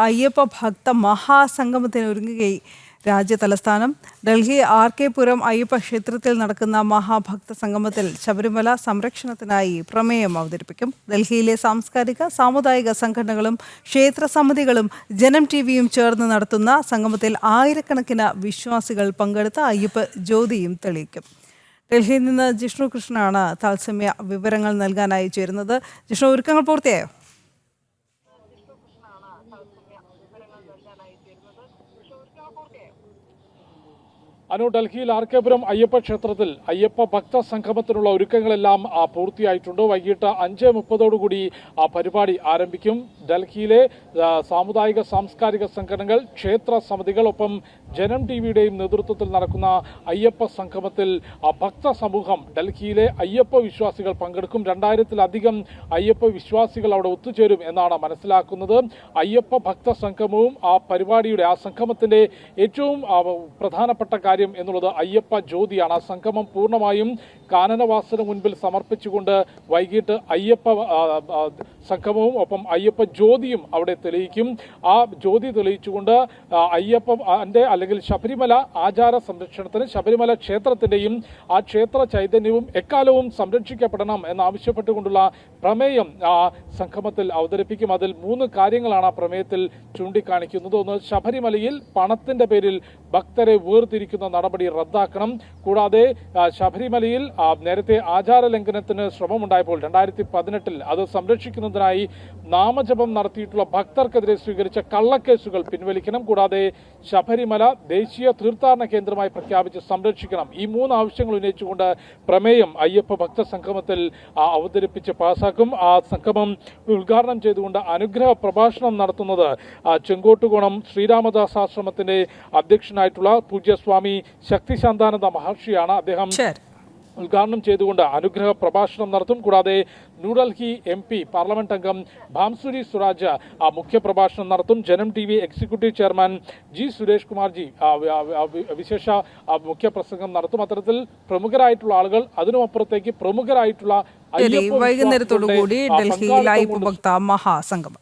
അയ്യപ്പ ഭക്ത മഹാസംഗമത്തിന് ഒരുങ്ങുകയായി രാജ്യതലസ്ഥാനം. ഡൽഹി RK പുരം അയ്യപ്പ ക്ഷേത്രത്തിൽ നടക്കുന്ന മഹാഭക്ത സംഗമത്തിൽ ശബരിമല സംരക്ഷണത്തിനായി പ്രമേയം അവതരിപ്പിക്കും. ഡൽഹിയിലെ സാംസ്കാരിക സാമുദായിക സംഘടനകളും ക്ഷേത്ര സമിതികളും ജനം TVയും ചേർന്ന് നടത്തുന്ന സംഗമത്തിൽ ആയിരക്കണക്കിന് വിശ്വാസികൾ പങ്കെടുത്ത് അയ്യപ്പ ജ്യോതിയും തെളിയിക്കും. ഡൽഹിയിൽ നിന്ന് ജിഷ്ണു കൃഷ്ണനാണ് തത്സമയ വിവരങ്ങൾ നൽകാനായി ചേരുന്നത്. ജിഷ്ണു, ഒരുക്കങ്ങൾ പൂർത്തിയായോ? ഡൽഹിയിൽ RK പുരം അയ്യപ്പ ക്ഷേത്രത്തിൽ അയ്യപ്പ ഭക്ത സംഗമത്തിനുള്ള ഒരുക്കങ്ങളെല്ലാം പൂർത്തിയായിട്ടുണ്ട്. വൈകിട്ട് 5:30 പരിപാടി ആരംഭിക്കും. ഡൽഹിയിലെ സാമുദായിക സാംസ്കാരിക സംഘടനകൾ, ക്ഷേത്ര സമിതികൾ, ഒപ്പം ജനം TVയുടെയും നേതൃത്വത്തിൽ നടക്കുന്ന അയ്യപ്പ സംഗമത്തിൽ ഭക്ത സമൂഹം, ഡൽഹിയിലെ അയ്യപ്പ വിശ്വാസികൾ പങ്കെടുക്കും. 2000-ലധികം അയ്യപ്പ വിശ്വാസികൾ അവിടെ ഒത്തുചേരും എന്നാണ് മനസ്സിലാക്കുന്നത്. അയ്യപ്പ ഭക്ത സംഗമവും ആ സംഗമത്തിന്റെ ഏറ്റവും പ്രധാനപ്പെട്ട കാര്യം എന്നുള്ളത് അയ്യപ്പ ജ്യോതിയാണ്. ആ സംഗമം പൂർണ്ണമായും കാനനവാസന് മുൻപിൽ സമർപ്പിച്ചുകൊണ്ട് വൈകിട്ട് അയ്യപ്പ സംഗമവും ഒപ്പം അയ്യപ്പ ജ്യോതിയും അവിടെ തെളിയിക്കും. ആ ജ്യോതി തെളിയിച്ചുകൊണ്ട് അയ്യപ്പന്റെ അല്ലെങ്കിൽ ശബരിമല ആചാര സംരക്ഷണത്തിന്, ശബരിമല ക്ഷേത്രത്തിന്റെയും ആ ക്ഷേത്ര ചൈതന്യവും എക്കാലവും സംരക്ഷിക്കപ്പെടണം എന്നാവശ്യപ്പെട്ടുകൊണ്ടുള്ള പ്രമേയം സംഗമത്തിൽ അവതരിപ്പിക്കും. അതിൽ 3 കാര്യങ്ങളാണ് ആ പ്രമേയത്തിൽ ചൂണ്ടിക്കാണിക്കുന്നത്. ഒന്ന്, ശബരിമലയിൽ പണത്തിന്റെ പേരിൽ ഭക്തരെ വേർതിരിക്കുന്ന നടപടി റദ്ദാക്കണം. കൂടാതെ ശബരിമലയിൽ നേരത്തെ ആചാര ലംഘനത്തിന് ശ്രമമുണ്ടായപ്പോൾ 2018-ൽ അത് സംരക്ഷിക്കുന്നതിനായി നാമജപം നടത്തിയിട്ടുള്ള ഭക്തർക്കെതിരെ സ്വീകരിച്ച കള്ളക്കേസുകൾ പിൻവലിക്കണം. കൂടാതെ ശബരിമല ദേശീയ തീർത്ഥാടന കേന്ദ്രമായി പ്രഖ്യാപിച്ച് സംരക്ഷിക്കണം. ഈ 3 ആവശ്യങ്ങൾ ഉന്നയിച്ചുകൊണ്ട് പ്രമേയം അയ്യപ്പ ഭക്ത സംഗമത്തിൽ അവതരിപ്പിച്ച് പാസാക്കും. ആ സംഗമം ഉദ്ഘാടനം ചെയ്തുകൊണ്ട് അനുഗ്രഹ പ്രഭാഷണം നടത്തുന്നത് ചെങ്കോട്ടുകോണം ശ്രീരാമദാസ് ആശ്രമത്തിന്റെ അധ്യക്ഷനായിട്ടുള്ള പൂജ്യസ്വാമി ശക്തിശാന്താനന്ദ മഹർഷിയാണ്. അദ്ദേഹം ഉദ്ഘാടനം ചെയ്തുകൊണ്ട് അനുഗ്രഹ പ്രഭാഷണം നടത്തും. കൂടാതെ ന്യൂഡൽഹി MP പാർലമെന്റ് അംഗം ഭാംസുരി സ്വരാജ് മുഖ്യപ്രഭാഷണം നടത്തും. ജനം TV executive chairman G Suresh Kumarji വിശേഷ മുഖ്യപ്രസംഗം നടത്തും. അത്തരത്തിൽ പ്രമുഖരായിട്ടുള്ള ആളുകൾ, അതിനുമപ്പുറത്തേക്ക് പ്രമുഖരായിട്ടുള്ള വൈകുന്നേരത്തോടുകൂടി ഡൽഹിയിൽ അയ്യപ്പ ഭക്ത മഹാസംഗമം.